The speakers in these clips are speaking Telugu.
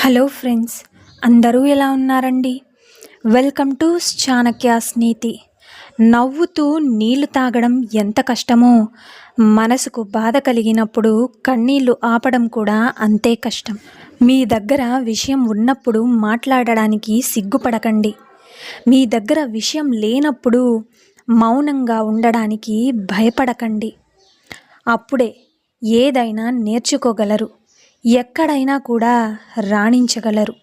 హలో ఫ్రెండ్స్, అందరూ ఎలా ఉన్నారండి? వెల్కమ్ టు చాణక్యాస్ నీతి. నవ్వుతూ నీళ్లు తాగడం ఎంత కష్టమో, మనసుకు బాధ కలిగినప్పుడు కన్నీళ్లు ఆపడం కూడా అంతే కష్టం. మీ దగ్గర విషయం ఉన్నప్పుడు మాట్లాడడానికి సిగ్గుపడకండి. మీ దగ్గర విషయం లేనప్పుడు మౌనంగా ఉండడానికి భయపడకండి. అప్పుడే ఏదైనా నేర్చుకోగలరు, ఎక్కడైనా కూడా రాణించగలరు.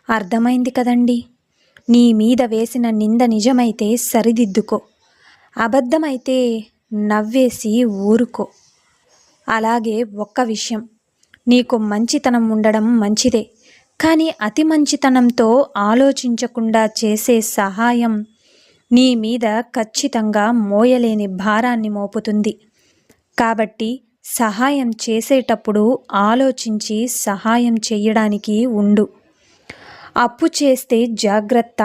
అర్థమైంది కదండి? నీ మీద వేసిన నింద నిజమైతే సరిదిద్దుకో, అబద్ధమైతే నవ్వేసి ఊరుకో. అలాగే ఒక్క విషయం, నీకు మంచితనం ఉండడం మంచిదే, కానీ అతి మంచితనంతో ఆలోచించకుండా చేసే సహాయం నీ మీద ఖచ్చితంగా మోయలేని భారాన్ని మోపుతుంది. కాబట్టి సహాయం చేసేటప్పుడు ఆలోచించి సహాయం చేయడానికి ఉండు. అప్పు చేస్తే జాగ్రత్త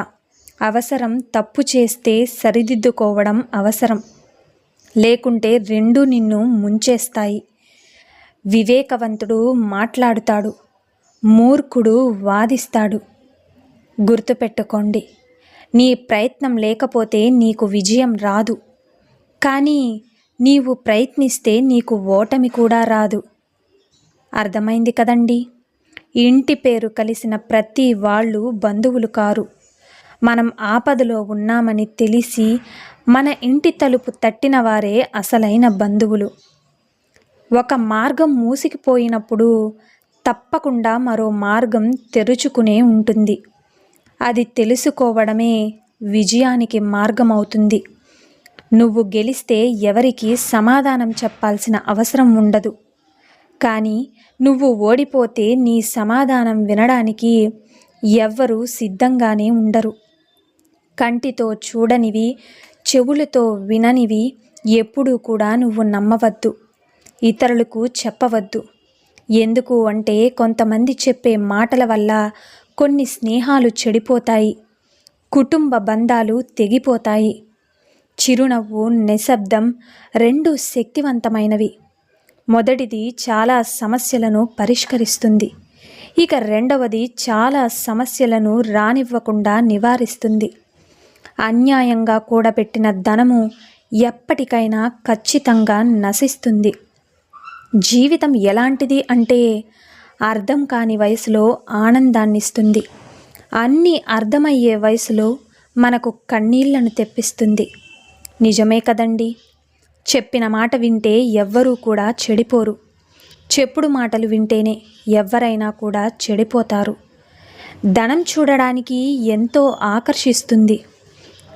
అవసరం, తప్పు చేస్తే సరిదిద్దుకోవడం అవసరం. లేకుంటే రెండు నిన్ను ముంచేస్తాయి. వివేకవంతుడు మాట్లాడుతాడు, మూర్ఖుడు వాదిస్తాడు. గుర్తుపెట్టుకోండి, నీ ప్రయత్నం లేకపోతే నీకు విజయం రాదు, కానీ నీవు ప్రయత్నిస్తే నీకు ఓటమి కూడా రాదు. అర్థమైంది కదండి? ఇంటి పేరు కలిసిన ప్రతి వాళ్ళు బంధువులు కారు. మనం ఆపదలో ఉన్నామని తెలిసి మన ఇంటి తలుపు తట్టిన వారే అసలైన బంధువులు. ఒక మార్గం మూసిపోయినప్పుడు తప్పకుండా మరో మార్గం తెరుచుకునే ఉంటుంది. అది తెలుసుకోవడమే విజయానికి మార్గం అవుతుంది. నువ్వు గెలిస్తే ఎవరికి సమాధానం చెప్పాల్సిన అవసరం ఉండదు, కానీ నువ్వు ఓడిపోతే నీ సమాధానం వినడానికి ఎవ్వరూ సిద్ధంగానే ఉండరు. కంటితో చూడనివి, చెవులతో విననివి ఎప్పుడూ కూడా నువ్వు నమ్మవద్దు, ఇతరులకు చెప్పవద్దు. ఎందుకు అంటే కొంతమంది చెప్పే మాటల వల్ల కొన్ని స్నేహాలు చెడిపోతాయి, కుటుంబ బంధాలు తెగిపోతాయి. చిరునవ్వు, నిశ్శబ్దం రెండు శక్తివంతమైనవి. మొదటిది చాలా సమస్యలను పరిష్కరిస్తుంది, ఇక రెండవది చాలా సమస్యలను రానివ్వకుండా నివారిస్తుంది. అన్యాయంగా కూడబెట్టిన ధనము ఎప్పటికైనా ఖచ్చితంగా నశిస్తుంది. జీవితం ఎలాంటిది అంటే అర్థం కాని వయసులో ఆనందాన్నిస్తుంది, అన్నీ అర్థమయ్యే వయసులో మనకు కన్నీళ్లను తెప్పిస్తుంది. నిజమే కదండి? చెప్పిన మాట వింటే ఎవ్వరూ కూడా చెడిపోరు, చెప్పుడు మాటలు వింటేనే ఎవ్వరైనా కూడా చెడిపోతారు. ధనం చూడడానికి ఎంతో ఆకర్షిస్తుంది,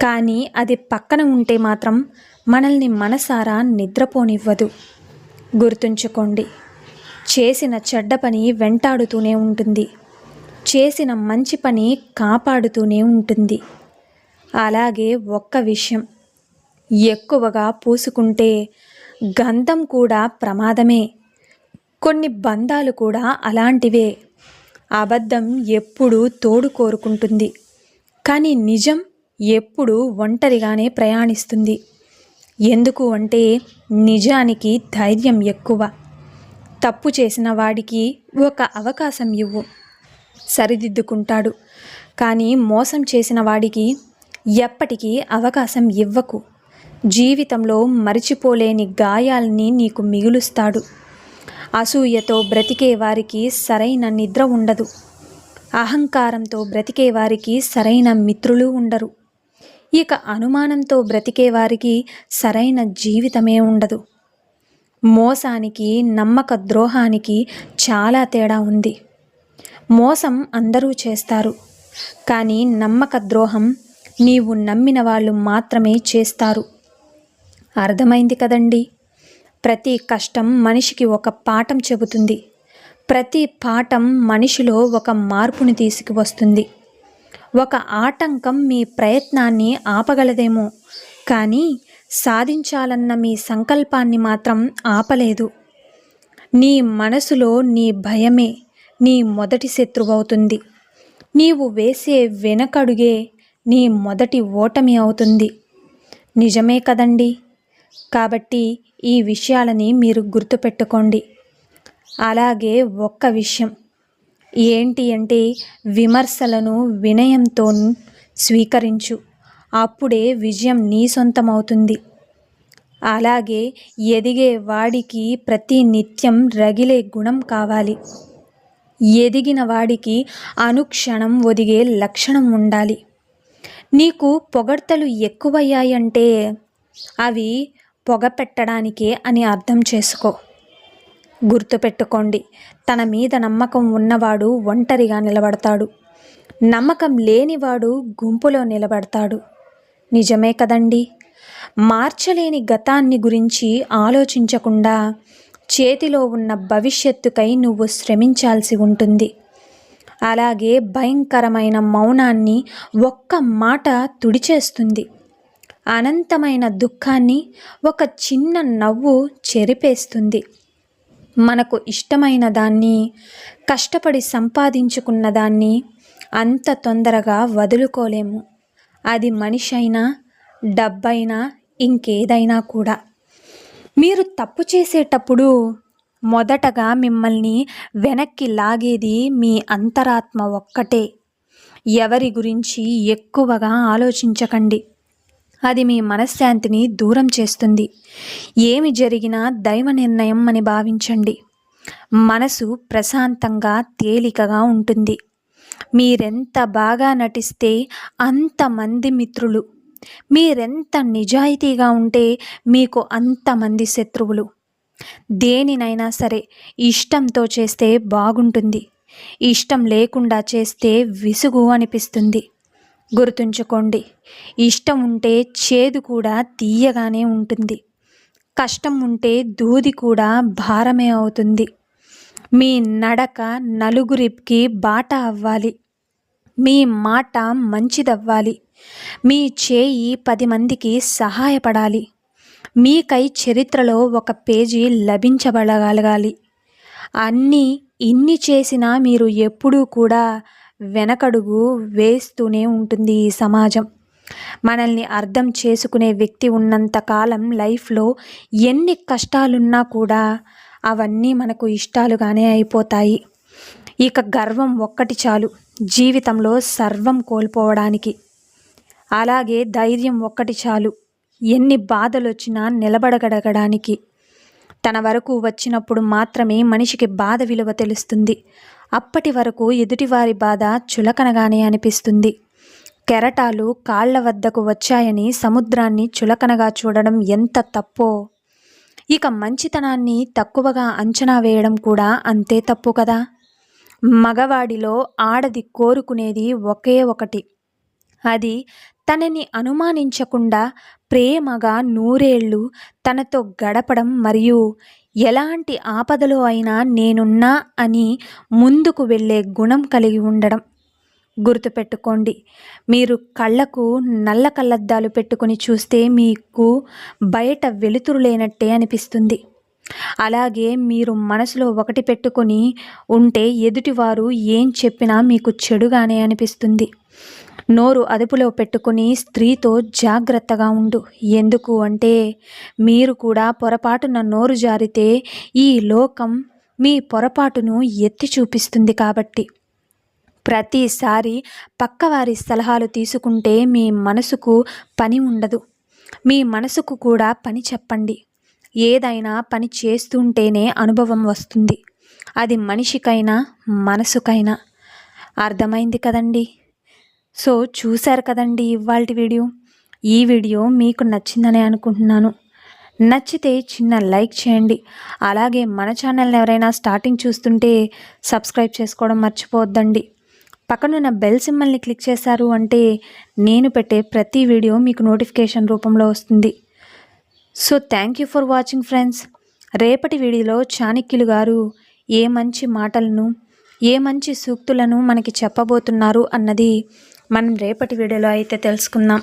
కానీ అది పక్కన ఉంటే మాత్రం మనల్ని మనసారా నిద్రపోనివ్వదు. గుర్తుంచుకోండి, చేసిన చెడ్డ పని వెంటాడుతూనే ఉంటుంది, చేసిన మంచి పని కాపాడుతూనే ఉంటుంది. అలాగే ఒక్క విషయం, ఎక్కువగా పూసుకుంటే గంధం కూడా ప్రమాదమే. కొన్ని బంధాలు కూడా అలాంటివే. అబద్ధం ఎప్పుడూ తోడు కోరుకుంటుంది, కానీ నిజం ఎప్పుడూ ఒంటరిగానే ప్రయాణిస్తుంది. ఎందుకు అంటే నిజానికి ధైర్యం ఎక్కువ. తప్పు చేసిన వాడికి ఒక అవకాశం ఇవ్వు, సరిదిద్దుకుంటాడు. కానీ మోసం చేసిన వాడికి ఎప్పటికీ అవకాశం ఇవ్వకు. జీవితంలో మరిచిపోలేని గాయాల్ని నీకు మిగులుస్తాడు. అసూయతో బ్రతికే వారికి సరైన నిద్ర ఉండదు, అహంకారంతో బ్రతికే వారికి సరైన మిత్రులు ఉండరు, ఇక అనుమానంతో బ్రతికే వారికి సరైన జీవితమే ఉండదు. మోసానికి, నమ్మక ద్రోహానికి చాలా తేడా ఉంది. మోసం అందరూ చేస్తారు, కానీ నమ్మక ద్రోహం నీవు నమ్మిన వాళ్ళు మాత్రమే చేస్తారు. అర్థమైంది కదండి? ప్రతి కష్టం మనిషికి ఒక పాఠం చెబుతుంది, ప్రతి పాఠం మనిషిలో ఒక మార్పుని తీసుకువస్తుంది. ఒక ఆటంకం మీ ప్రయత్నాన్ని ఆపగలదేమో, కానీ సాధించాలన్న మీ సంకల్పాన్ని మాత్రం ఆపలేదు. నీ మనసులో నీ భయమే నీ మొదటి శత్రువవుతుంది. నీవు వేసే వెనకడుగే నీ మొదటి ఓటమి అవుతుంది. నిజమే కదండి? కాబట్టి ఈ విషయాలని మీరు గుర్తుపెట్టుకోండి. అలాగే ఒక్క విషయం, ఏంటి అంటే విమర్శలను వినయంతో స్వీకరించు. అప్పుడే విజయం నీ సొంతమవుతుంది. అలాగే ఎదిగే వాడికి ప్రతి నిత్యం రగిలే గుణం కావాలి. ఎదిగిన వాడికి అనుక్షణం ఒదిగే లక్షణం ఉండాలి. నీకు పొగడ్తలు ఎక్కువయ్యాయంటే అవి పొగ పెట్టడానికే అని అర్థం చేసుకో. గుర్తుపెట్టుకోండి, తన మీద నమ్మకం ఉన్నవాడు ఒంటరిగా నిలబడతాడు. నమ్మకం లేనివాడు గుంపులో నిలబడతాడు. నిజమే కదండి. మార్చలేని గతాన్ని గురించి ఆలోచించకుండా చేతిలో ఉన్న భవిష్యత్తుకై నువ్వు శ్రమించాల్సి ఉంటుంది. అలాగే భయంకరమైన మౌనాన్ని ఒక్క మాట తుడిచేస్తుంది. అనంతమైన దుఃఖాన్ని ఒక చిన్న నవ్వు చెరిపేస్తుంది. మనకు ఇష్టమైన దాన్ని, కష్టపడి సంపాదించుకున్న దాన్ని అంత తొందరగా వదులుకోలేము. అది మనిషి అయినా, డబ్బైనా, ఇంకేదైనా కూడా. మీరు తప్పు చేసేటప్పుడు మొదటగా మిమ్మల్ని వెనక్కి లాగేది మీ అంతరాత్మ ఒక్కటే. ఎవరి గురించి ఎక్కువగా ఆలోచించకండి. అది మీ మనశ్శాంతిని దూరం చేస్తుంది. ఏమి జరిగినా దైవ నిర్ణయం అని భావించండి. మనసు ప్రశాంతంగా తేలికగా ఉంటుంది. మీరెంత బాగా నటిస్తే అంతమంది మిత్రులు, మీరెంత నిజాయితీగా ఉంటే మీకు అంతమంది శత్రువులు. దేనినైనా సరే ఇష్టంతో చేస్తే బాగుంటుంది. ఇష్టం లేకుండా చేస్తే విసుగు అనిపిస్తుంది. గుర్తుంచుకోండి, ఇష్టం ఉంటే చేదు కూడా తీయగానే ఉంటుంది. కష్టం ఉంటే దూది కూడా భారమే అవుతుంది. మీ నడక నలుగురికి బాట అవ్వాలి. మీ మాట మంచిదవ్వాలి. మీ చేయి 10 మందికి సహాయపడాలి. మీకై చరిత్రలో ఒక పేజీ లభించబడగలగాలి. ఇన్ని చేసినా మీరు ఎప్పుడూ కూడా వెనకడుగు వేస్తూనే ఉంటుంది ఈ సమాజం. మనల్ని అర్థం చేసుకునే వ్యక్తి ఉన్నంతకాలం లైఫ్లో ఎన్ని కష్టాలున్నా కూడా అవన్నీ మనకు ఇష్టాలుగానే అయిపోతాయి. ఇక గర్వం ఒక్కటి చాలు జీవితంలో సర్వం కోల్పోవడానికి. అలాగే ధైర్యం ఒక్కటి చాలు ఎన్ని బాధలొచ్చినా నిలబడగలగడానికి. తన వరకు వచ్చినప్పుడు మాత్రమే మనిషికి బాధ విలువ తెలుస్తుంది. అప్పటి వరకు ఎదుటివారి బాధ చులకనగానే అనిపిస్తుంది. కెరటాలు కాళ్ల వద్దకు వచ్చాయని సముద్రాన్ని చులకనగా చూడడం ఎంత తప్పో, ఇక మంచితనాన్ని తక్కువగా అంచనా వేయడం కూడా అంతే తప్పు కదా. మగవాడిలో ఆడది కోరుకునేది ఒకే ఒకటి. అది తనని అనుమానించకుండా ప్రేమగా 100 ఏళ్ళు తనతో గడపడం, మరియు ఎలాంటి ఆపదలో అయినా నేనున్నా అని ముందుకు వెళ్ళే గుణం కలిగి ఉండడం. గుర్తుపెట్టుకోండి, మీరు కళ్ళకు నల్ల కళ్ళద్దాలు పెట్టుకుని చూస్తే మీకు బయట వెలుతురు లేనట్టే అనిపిస్తుంది. అలాగే మీరు మనసులో ఒకటి పెట్టుకొని ఉంటే ఎదుటివారు ఏం చెప్పినా మీకు చెడుగానే అనిపిస్తుంది. నోరు అదుపులో పెట్టుకుని స్త్రీతో జాగ్రత్తగా ఉండు. ఎందుకు అంటే మీరు కూడా పొరపాటున నోరు జారితే ఈ లోకం మీ పొరపాటును ఎత్తి చూపిస్తుంది కాబట్టి. ప్రతిసారి పక్కవారి సలహాలు తీసుకుంటే మీ మనసుకు పని ఉండదు. మీ మనసుకు కూడా పని చెప్పండి. ఏదైనా పని చేస్తుంటేనే అనుభవం వస్తుంది. అది మనిషికైనా మనసుకైనా. అర్థమైంది కదండి. సో చూశారు కదండి ఇవాల్టి వీడియో. ఈ వీడియో మీకు నచ్చిందని అనుకుంటున్నాను. నచ్చితే చిన్న లైక్ చేయండి. అలాగే మన ఛానల్ని ఎవరైనా స్టార్టింగ్ చూస్తుంటే సబ్స్క్రైబ్ చేసుకోవడం మర్చిపోవద్దండి. పక్కనున్న బెల్ సింబల్ని క్లిక్ చేశారు అంటే నేను పెట్టే ప్రతి వీడియో మీకు నోటిఫికేషన్ రూపంలో వస్తుంది. So thank you for watching friends. రేపటి వీడియోలో చాణక్యులు గారు ఏ మంచి మాటలను, ఏ మంచి సూక్తులను మనకి చెప్పబోతున్నారు అన్నది మనం రేపటి వీడియోలో అయితే తెలుసుకుందాం.